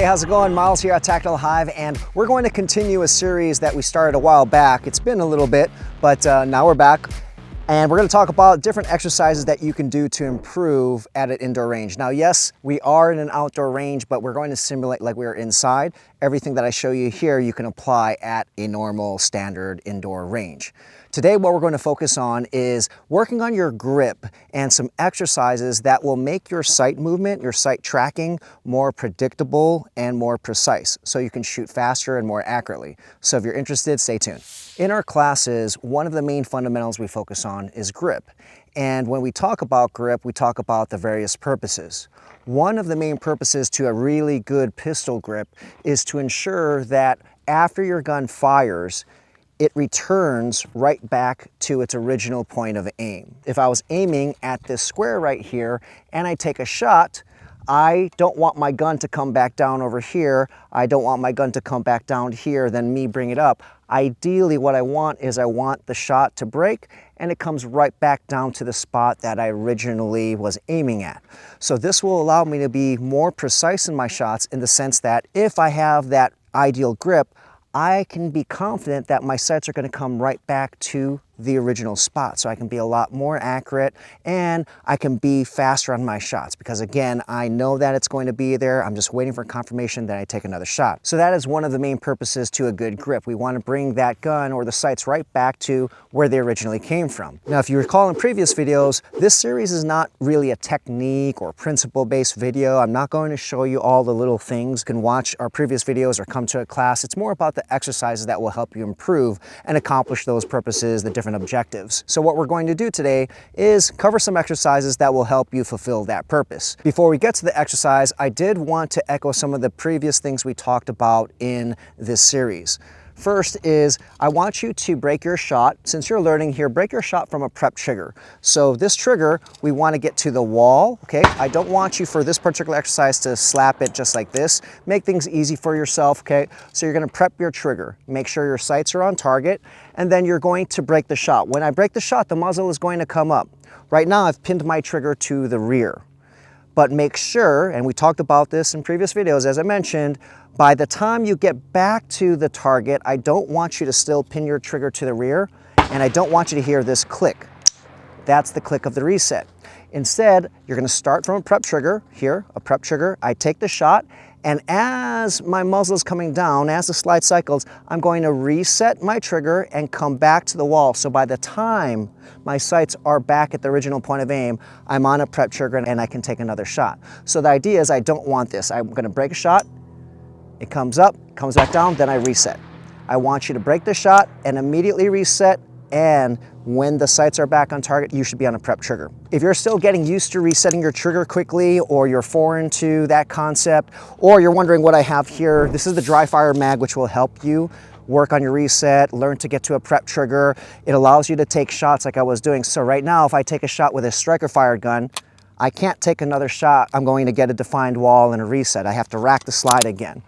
Hey, how's it going? Myles here at Tactile Hyve, and we're going to continue a series that we started a while back. It's been a little bit, but now we're back. And we're going to talk about different exercises that you can do to improve at an indoor range. Now, yes, we are in an outdoor range, but we're going to simulate like we're inside. Everything that I show you here, you can apply at a normal standard indoor range. Today, what we're going to focus on is working on your grip and some exercises that will make your sight movement, your sight tracking more predictable and more precise, so you can shoot faster and more accurately. So if you're interested, stay tuned. In our classes, one of the main fundamentals we focus on is grip. And when we talk about grip, we talk about the various purposes. One of the main purposes to a really good pistol grip is to ensure that after your gun fires, it returns right back to its original point of aim. If I was aiming at this square right here and I take a shot, I don't want my gun to come back down over here. I don't want my gun to come back down here, then me bring it up. Ideally, what I want is I want the shot to break and it comes right back down to the spot that I originally was aiming at. So this will allow me to be more precise in my shots in the sense that if I have that ideal grip, I can be confident that my sights are going to come right back to the original spot. So I can be a lot more accurate and I can be faster on my shots because again, I know that it's going to be there. I'm just waiting for confirmation that I take another shot. So that is one of the main purposes to a good grip. We want to bring that gun or the sights right back to where they originally came from. Now, if you recall in previous videos, this series is not really a technique or principle-based video. I'm not going to show you all the little things. You can watch our previous videos or come to a class. It's more about the exercises that will help you improve and accomplish those purposes, the different objectives. So what we're going to do today is cover some exercises that will help you fulfill that purpose. Before we get to the exercise, I did want to echo some of the previous things we talked about in this series. First is I want you to break your shot. Since you're learning here, break your shot from a prep trigger. So this trigger, we want to get to the wall, okay? I don't want you for this particular exercise to slap it just like this. Make things easy for yourself, okay? So you're going to prep your trigger. Make sure your sights are on target, and then you're going to break the shot. When I break the shot, the muzzle is going to come up. Right now, I've pinned my trigger to the rear. But make sure, and we talked about this in previous videos, as I mentioned, by the time you get back to the target, I don't want you to still pin your trigger to the rear, and I don't want you to hear this click. That's the click of the reset. Instead, you're going to start from a prep trigger, here, a prep trigger. I take the shot, and as my muzzle is coming down, as the slide cycles, I'm going to reset my trigger and come back to the wall. So by the time my sights are back at the original point of aim, I'm on a prep trigger and I can take another shot. So the idea is I don't want this. I'm going to break a shot, it comes up, comes back down, then I reset. I want you to break the shot and immediately reset, and when the sights are back on target, you should be on a prep trigger. If you're still getting used to resetting your trigger quickly, or you're foreign to that concept, or you're wondering what I have here, this is the dry fire mag, which will help you work on your reset, learn to get to a prep trigger. It allows you to take shots like I was doing. So right now, if I take a shot with a striker fired gun, I can't take another shot. I'm going to get a defined wall and a reset. I have to rack the slide again.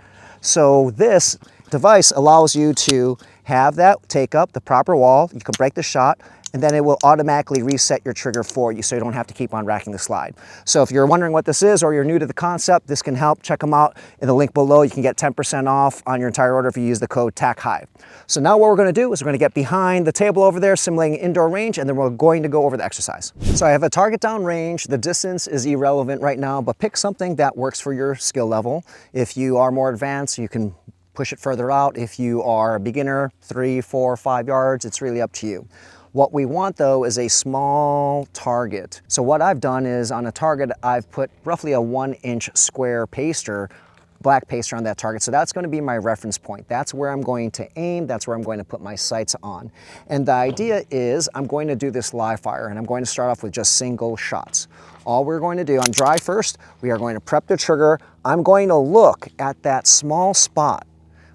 So this device allows you to have that take up the proper wall. You can break the shot, and then it will automatically reset your trigger for you so you don't have to keep on racking the slide. So if you're wondering what this is or you're new to the concept, this can help. Check them out in the link below. You can get 10% off on your entire order if you use the code TACHYVE. So now what we're going to do is we're going to get behind the table over there simulating indoor range, and then we're going to go over the exercise. So I have a target down range. The distance is irrelevant right now, but pick something that works for your skill level. If you are more advanced, you can push it further out. If you are a beginner, 3, 4, 5 yards, it's really up to you. What we want though is a small target. So what I've done is on a target, I've put roughly a 1-inch square paster, black paster on that target. So that's going to be my reference point. That's where I'm going to aim. That's where I'm going to put my sights on. And the idea is I'm going to do this live fire, and I'm going to start off with just single shots. All we're going to do on dry first, we are going to prep the trigger. I'm going to look at that small spot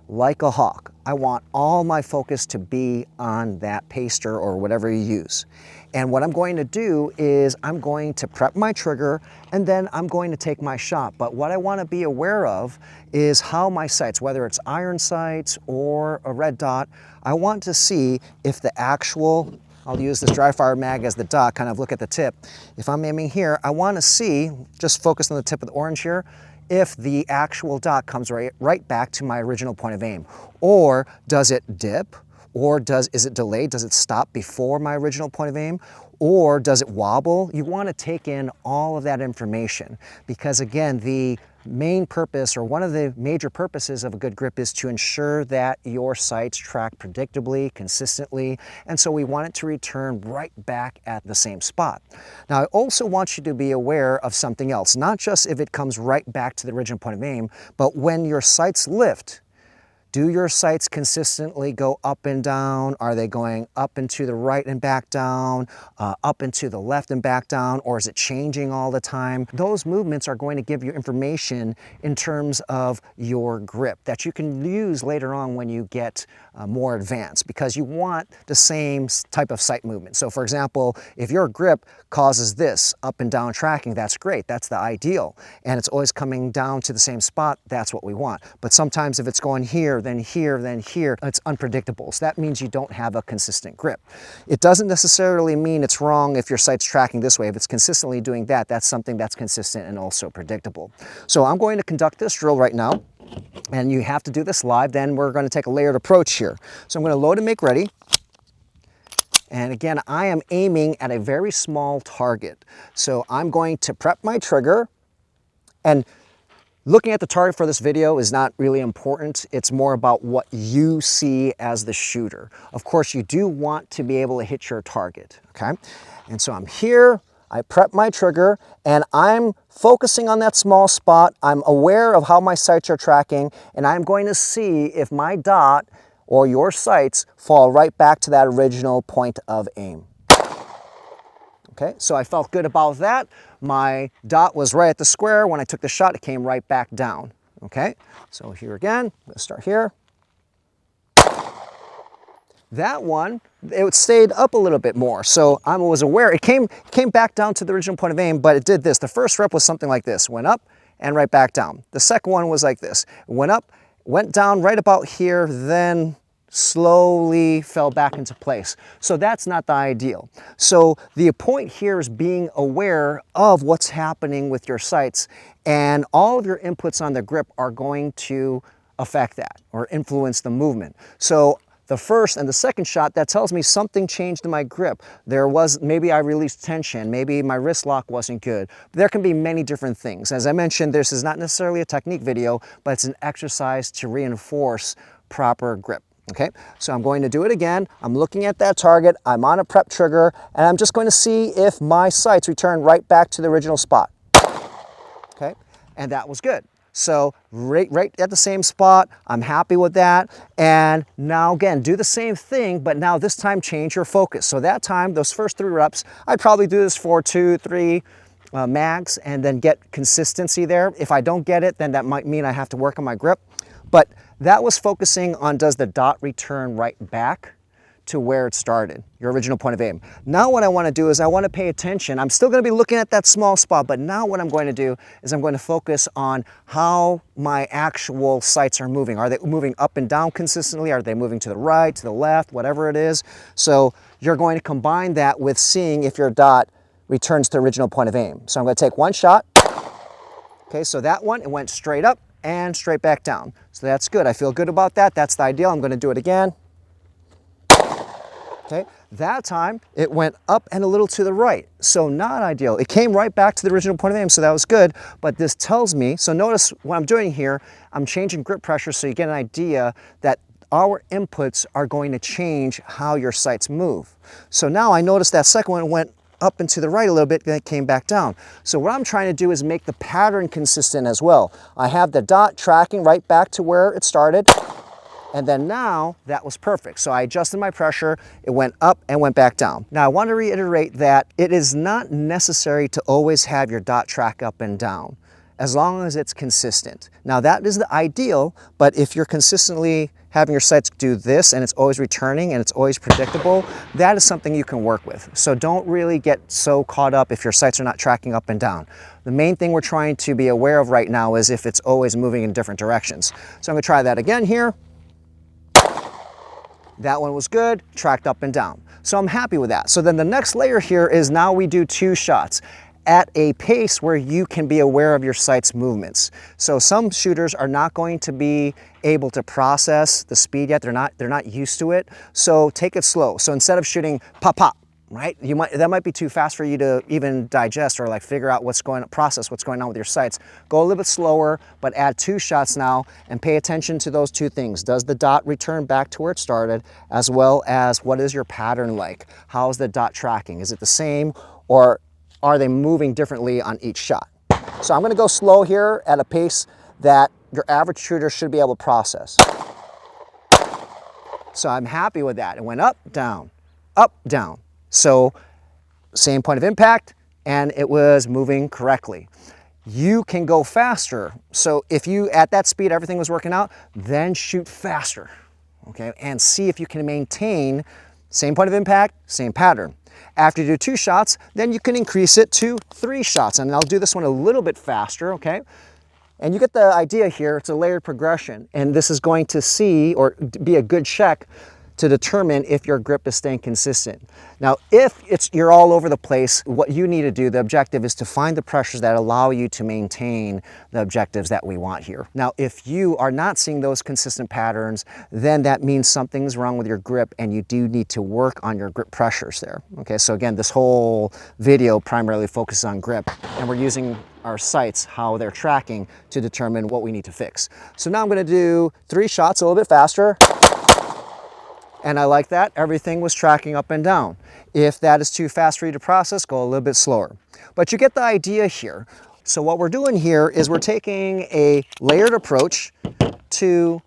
like a hawk. I want all my focus to be on that paster or whatever you use. And what I'm going to do is I'm going to prep my trigger, and then I'm going to take my shot. But what I want to be aware of is how my sights, whether it's iron sights or a red dot, I want to see if the actual, I'll use this dry fire mag as the dot, kind of look at the tip. If I'm aiming here, I want to see, just focus on the tip of the orange here, if the actual dot comes right back to my original point of aim? Or does it dip? Or is it delayed? Does it stop before my original point of aim? Or does it wobble? You want to take in all of that information because, again, the main purpose, or one of the major purposes of a good grip, is to ensure that your sights track predictably, consistently, and so we want it to return right back at the same spot. Now, I also want you to be aware of something else, not just if it comes right back to the original point of aim, but when your sights lift, do your sights consistently go up and down? Are they going up and to the right and back down, up and to the left and back down, or is it changing all the time? Those movements are going to give you information in terms of your grip that you can use later on when you get more advanced, because you want the same type of sight movement. So for example, if your grip causes this up and down tracking, that's great, that's the ideal, and it's always coming down to the same spot, that's what we want. But sometimes if it's going here, then here, then here, it's unpredictable. So that means you don't have a consistent grip. It doesn't necessarily mean it's wrong if your sight's tracking this way. If it's consistently doing that, that's something that's consistent and also predictable. So I'm going to conduct this drill right now, and you have to do this live. Then we're going to take a layered approach here. So I'm going to load and make ready. And again, I am aiming at a very small target. So I'm going to prep my trigger, and looking at the target for this video is not really important. It's more about what you see as the shooter. Of course, you do want to be able to hit your target, okay? And so I'm here, I prep my trigger, and I'm focusing on that small spot. I'm aware of how my sights are tracking, and I'm going to see if my dot or your sights fall right back to that original point of aim. Okay, so I felt good about that. My dot was right at the square. When I took the shot, it came right back down. Okay, so here again, I'm gonna start here. That one, it stayed up a little bit more. So I was aware, it came back down to the original point of aim, but it did this. The first rep was something like this, went up and right back down. The second one was like this, went up, went down right about here, then slowly fell back into place. So that's not the ideal. So the point here is being aware of what's happening with your sights, and all of your inputs on the grip are going to affect that or influence the movement. So the first and the second shot, that tells me something changed in my grip. Maybe I released tension, maybe my wrist lock wasn't good. There can be many different things. As I mentioned, this is not necessarily a technique video, but it's an exercise to reinforce proper grip. Okay, so I'm going to do it again. I'm looking at that target, I'm on a prep trigger, and I'm just going to see if my sights return right back to the original spot. Okay, and that was good. So right at the same spot, I'm happy with that. And now again, do the same thing, but now this time change your focus. So that time, those first 3 reps, I'd probably do this for 2, 3 max, and then get consistency there. If I don't get it, then that might mean I have to work on my grip. But that was focusing on, does the dot return right back to where it started, your original point of aim. Now what I want to do is I want to pay attention. I'm still going to be looking at that small spot, but now what I'm going to do is I'm going to focus on how my actual sights are moving. Are they moving up and down consistently? Are they moving to the right, to the left, whatever it is? So you're going to combine that with seeing if your dot returns to the original point of aim. So I'm going to take one shot. Okay, so that one, it went straight up and straight back down. So that's good. I feel good about that. That's the ideal. I'm going to do it again. Okay, that time it went up and a little to the right. So not ideal. It came right back to the original point of aim, so that was good. But this tells me, so notice what I'm doing here, I'm changing grip pressure so you get an idea that our inputs are going to change how your sights move. So now I noticed that second one went up and to the right a little bit, then it came back down. So what I'm trying to do is make the pattern consistent as well. I have the dot tracking right back to where it started, and then now that was perfect. So I adjusted my pressure, it went up and went back down. Now I want to reiterate that it is not necessary to always have your dot track up and down, as long as it's consistent. Now that is the ideal, but if you're consistently having your sights do this and it's always returning and it's always predictable, that is something you can work with. So don't really get so caught up if your sights are not tracking up and down. The main thing we're trying to be aware of right now is if it's always moving in different directions. So I'm gonna try that again here. That one was good, tracked up and down. So I'm happy with that. So then the next layer here is now we do 2 shots. at a pace where you can be aware of your sight's movements. So some shooters are not going to be able to process the speed yet. They're not used to it. So take it slow. So instead of shooting pop, pop, right? That might be too fast for you to even digest or like figure out process what's going on with your sights. Go a little bit slower, but add 2 shots now and pay attention to those 2 things. Does the dot return back to where it started, as well as what is your pattern like? How is the dot tracking? Is it the same, or are they moving differently on each shot? So I'm gonna go slow here at a pace that your average shooter should be able to process. So I'm happy with that. It went up, down, up, down. So same point of impact, and it was moving correctly. You can go faster. So if you, at that speed, everything was working out, then shoot faster, okay? And see if you can maintain same point of impact, same pattern. After you do 2 shots, then you can increase it to 3 shots. And I'll do this one a little bit faster, okay? And you get the idea here. It's a layered progression. And this is going to be a good check to determine if your grip is staying consistent. Now, if you're all over the place, what you need to do, the objective is to find the pressures that allow you to maintain the objectives that we want here. Now, if you are not seeing those consistent patterns, then that means something's wrong with your grip and you do need to work on your grip pressures there. Okay, so again, this whole video primarily focuses on grip, and we're using our sights, how they're tracking, to determine what we need to fix. So now I'm gonna do 3 shots a little bit faster. And I like that. Everything was tracking up and down. If that is too fast for you to process, go a little bit slower. But you get the idea here. So what we're doing here is we're taking a layered approach to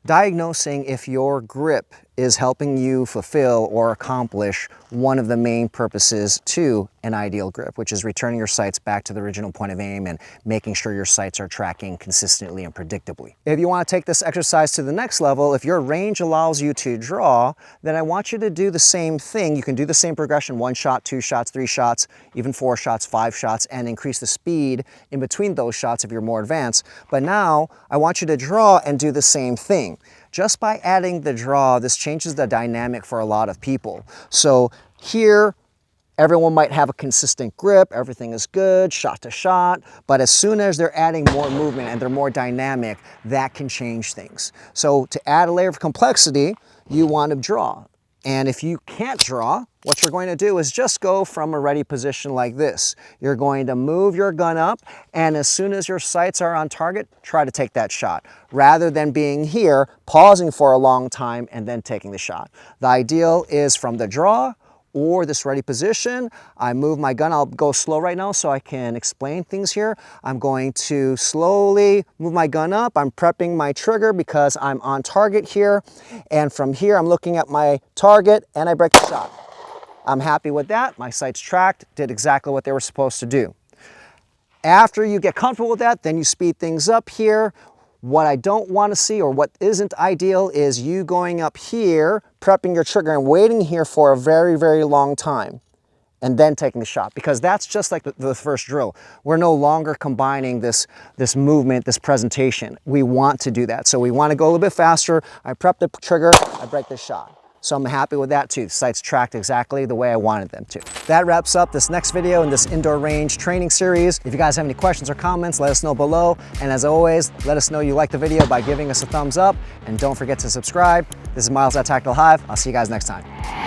diagnosing if your grip is helping you fulfill or accomplish one of the main purposes to an ideal grip, which is returning your sights back to the original point of aim and making sure your sights are tracking consistently and predictably. If you want to take this exercise to the next level, if your range allows you to draw, then I want you to do the same thing. You can do the same progression, 1 shot, 2 shots, 3 shots, even 4 shots, 5 shots, and increase the speed in between those shots if you're more advanced. But now I want you to draw and do the same thing. Just by adding the draw, this changes the dynamic for a lot of people. So here, everyone might have a consistent grip, everything is good, shot to shot, but as soon as they're adding more movement and they're more dynamic, that can change things. So to add a layer of complexity, you want to draw. And if you can't draw, what you're going to do is just go from a ready position like this. You're going to move your gun up, and as soon as your sights are on target, try to take that shot, rather than being here, pausing for a long time, and then taking the shot. The ideal is from the draw, or this ready position, I move my gun. I'll go slow right now so I can explain things here. I'm going to slowly move my gun up. I'm prepping my trigger because I'm on target here. And from here, I'm looking at my target and I break the shot. I'm happy with that. My sights tracked, did exactly what they were supposed to do. After you get comfortable with that, then you speed things up here. What I don't want to see, or what isn't ideal, is you going up here, prepping your trigger and waiting here for a very, very long time and then taking the shot, because that's just like the first drill. We're no longer combining this movement, this presentation. We want to do that. So we want to go a little bit faster. I prep the trigger, I break the shot. So I'm happy with that too. The sights tracked exactly the way I wanted them to. That wraps up this next video in this indoor range training series. If you guys have any questions or comments, let us know below. And as always, let us know you like the video by giving us a thumbs up. And don't forget to subscribe. This is Myles at Tactical Hyve. I'll see you guys next time.